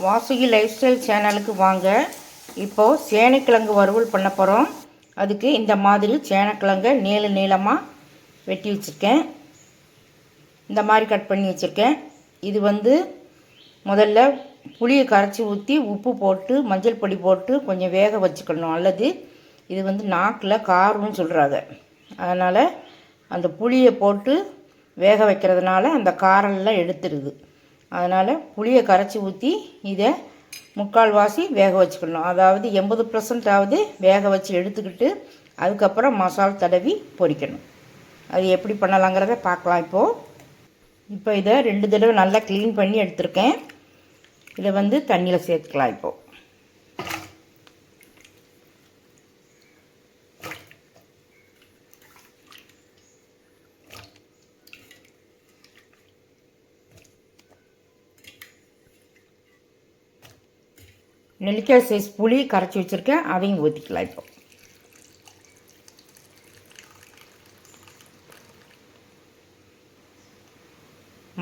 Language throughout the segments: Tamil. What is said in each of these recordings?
வாசுகி லைஃப் ஸ்டைல் சேனலுக்கு வாங்க. இப்போது சேனைக்கிழங்கு வறுவல் பண்ண போகிறோம். அதுக்கு இந்த மாதிரி சேனைக்கிழங்கை நீளமாக வெட்டி வச்சுருக்கேன். இந்த மாதிரி கட் பண்ணி வச்சுருக்கேன். இது முதல்ல புளியை கரைச்சி ஊற்றி உப்பு போட்டு மஞ்சள் பொடி போட்டு கொஞ்சம் வேக வச்சுக்கணும். அல்லது இது நாக்கில் காரம்னு சொல்கிறாங்க. அதனால் அந்த புளியை போட்டு வேக வைக்கிறதுனால அந்த காரெல்லாம் எடுத்துடுது. அதனால் புளியை கரைச்சி ஊற்றி இதை முக்கால்வாசி வேக வச்சுக்கணும். அதாவது 80% வேக வச்சு எடுத்துக்கிட்டு அதுக்கப்புறம் மசாலா தடவி பொரிக்கணும். அது எப்படி பண்ணலாங்கிறத பார்க்கலாம். இப்போ இதை 2 தடவை நல்லா க்ளீன் பண்ணி எடுத்துருக்கேன். இதை தண்ணியில் சேர்த்துக்கலாம். இப்போது நெல்லிக்காய் சைஸ் புளி கரைச்சி வச்சுருக்கேன். அதையும் ஊற்றிக்கலாம். இப்போ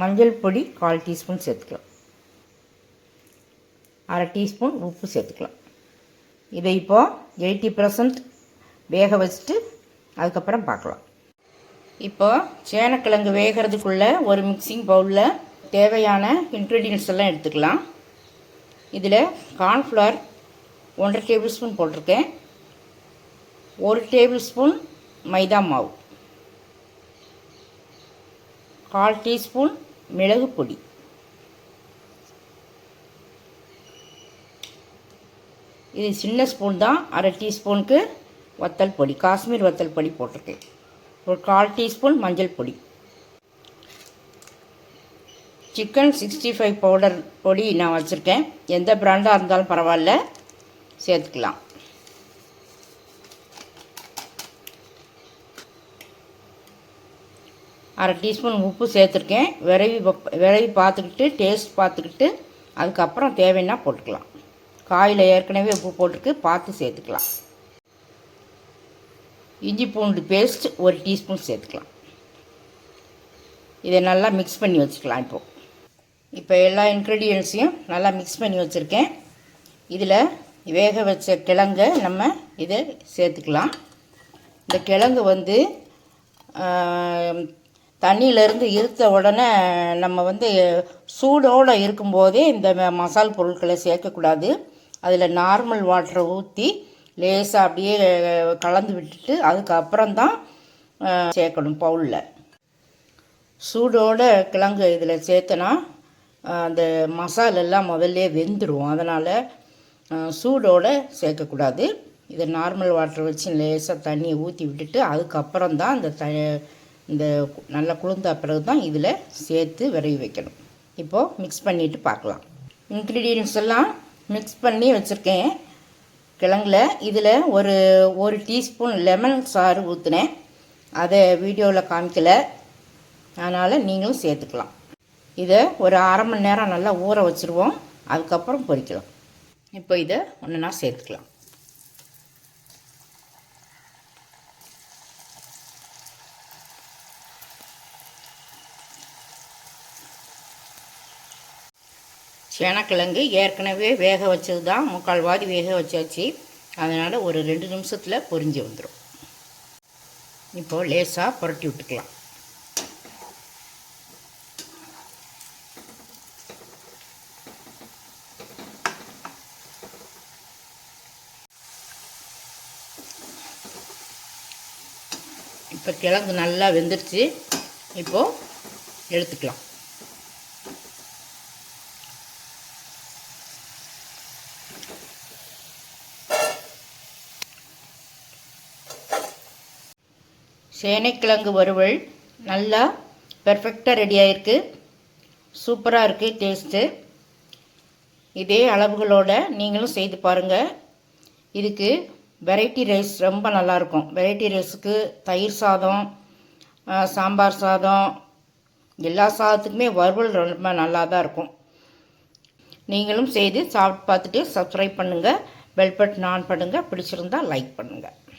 மஞ்சள் பொடி 1/4 டீஸ்பூன் சேர்த்துக்கலாம். 1/2 டீஸ்பூன் உப்பு சேர்த்துக்கலாம். இதை இப்போது 80% வேக வச்சுட்டு அதுக்கப்புறம் பார்க்கலாம். இப்போது சேனைக்கிழங்கு வேகிறதுக்குள்ளே ஒரு மிக்சிங் பவுலில் தேவையான இன்க்ரீடியன்ட்ஸ் எல்லாம் எடுத்துக்கலாம். இதில் கார்ன்ஃப்ளவர் 1/2 டேபிள் ஸ்பூன் போட்டிருக்கேன். 1 டேபிள் ஸ்பூன் மைதா மாவு, 1/4 டீஸ்பூன் மிளகு பொடி, இது சின்ன ஸ்பூன் தான். 1/2 டீஸ்பூனுக்கு வத்தல் பொடி, காஷ்மீர் வத்தல் பொடி போட்டிருக்கேன். ஒரு 1/4 டீஸ்பூன் மஞ்சள் பொடி, சிக்கன் 65 பவுடர் பொடி நான் வச்சுருக்கேன். எந்த பிராண்டாக இருந்தாலும் பரவாயில்ல, சேர்த்துக்கலாம். அரை டீஸ்பூன் உப்பு சேர்த்துருக்கேன். விரைவி பார்த்துக்கிட்டு டேஸ்ட் பார்த்துக்கிட்டு அதுக்கப்புறம் தேவைன்னா போட்டுக்கலாம். காயில் ஏற்கனவே உப்பு போட்டுருக்கு, பார்த்து சேர்த்துக்கலாம். இஞ்சி பூண்டு பேஸ்ட் 1 டீஸ்பூன் சேர்த்துக்கலாம். இதை நல்லா மிக்ஸ் பண்ணி வச்சுக்கலாம். இப்போ எல்லா இன்க்ரீடியன்ட்ஸையும் நல்லா மிக்ஸ் பண்ணி வச்சுருக்கேன். இதில் வேக வச்ச கிழங்கை நம்ம இதை சேர்த்துக்கலாம். இந்த கிழங்கு தண்ணியிலேருந்து இருத்த உடனே நம்ம சூடோடு இருக்கும்போதே இந்த மசால் பொருட்களை சேர்க்கக்கூடாது. அதில் நார்மல் வாட்டரை ஊற்றி லேசாக அப்படியே கலந்து விட்டுட்டு அதுக்கப்புறம் தான் சேர்க்கணும் பவுலில். சூடோட கிழங்கு இதில் சேர்த்தனா அந்த மசாலெல்லாம் முதல்ல வெந்துடும். அதனால் சூடோடு சேர்க்கக்கூடாது. இதை நார்மல் வாட்டர் வச்சு லேசாக தண்ணியை ஊற்றி விட்டுட்டு அதுக்கப்புறம் தான் இந்த நல்லா குளிர்ந்த பிறகு தான் இதில் சேர்த்து விரவி வைக்கணும். இப்போது மிக்ஸ் பண்ணிவிட்டு பார்க்கலாம். இன்க்ரீடியன்ட்ஸ் எல்லாம் மிக்ஸ் பண்ணி வச்சுருக்கேன் கிழங்குல. இதில் ஒரு டீஸ்பூன் லெமன் சாறு ஊற்றினேன். அதை வீடியோவில் காமிக்கலை, அதனால் நீங்களும் சேர்த்துக்கலாம். இதை ஒரு 1/2 மணி நேரம் நல்லா ஊற வச்சுருவோம். அதுக்கப்புறம் பொரிக்கலாம். இப்போ இதை ஒன்றுனா சேர்த்துக்கலாம். சேனைக்கிழங்கு ஏற்கனவே வேக வச்சது தான், 3/4 வாதி வேக வச்சாச்சு. அதனால் ஒரு 2 நிமிஷத்தில் பொரிஞ்சு வந்துடும். இப்போது லேசாக புரட்டி விட்டுக்கலாம். இப்போ கிழங்கு நல்லா வெந்துருச்சு. இப்போது எடுத்துக்கலாம். சேனைக்கிழங்கு வறுவல் நல்லா பெர்ஃபெக்டாக ரெடி ஆகிருக்கு. சூப்பராக இருக்குது டேஸ்ட்டு. இதே அளவுகளோடு நீங்களும் செய்து பாருங்கள். இதுக்கு வெரைட்டி ரைஸ் ரொம்ப நல்லாயிருக்கும். வெரைட்டி ரைஸுக்கு தயிர் சாதம், சாம்பார் சாதம், எல்லா சாதத்துக்குமே வறுவல் ரொம்ப நல்லா தான் இருக்கும். நீங்களும் செய்து சாப்பிட்டு பார்த்துட்டு சப்ஸ்கிரைப் பண்ணுங்கள், பெல் பட்டன் ஆன் பண்ணுங்கள், பிடிச்சிருந்தால் லைக் பண்ணுங்கள்.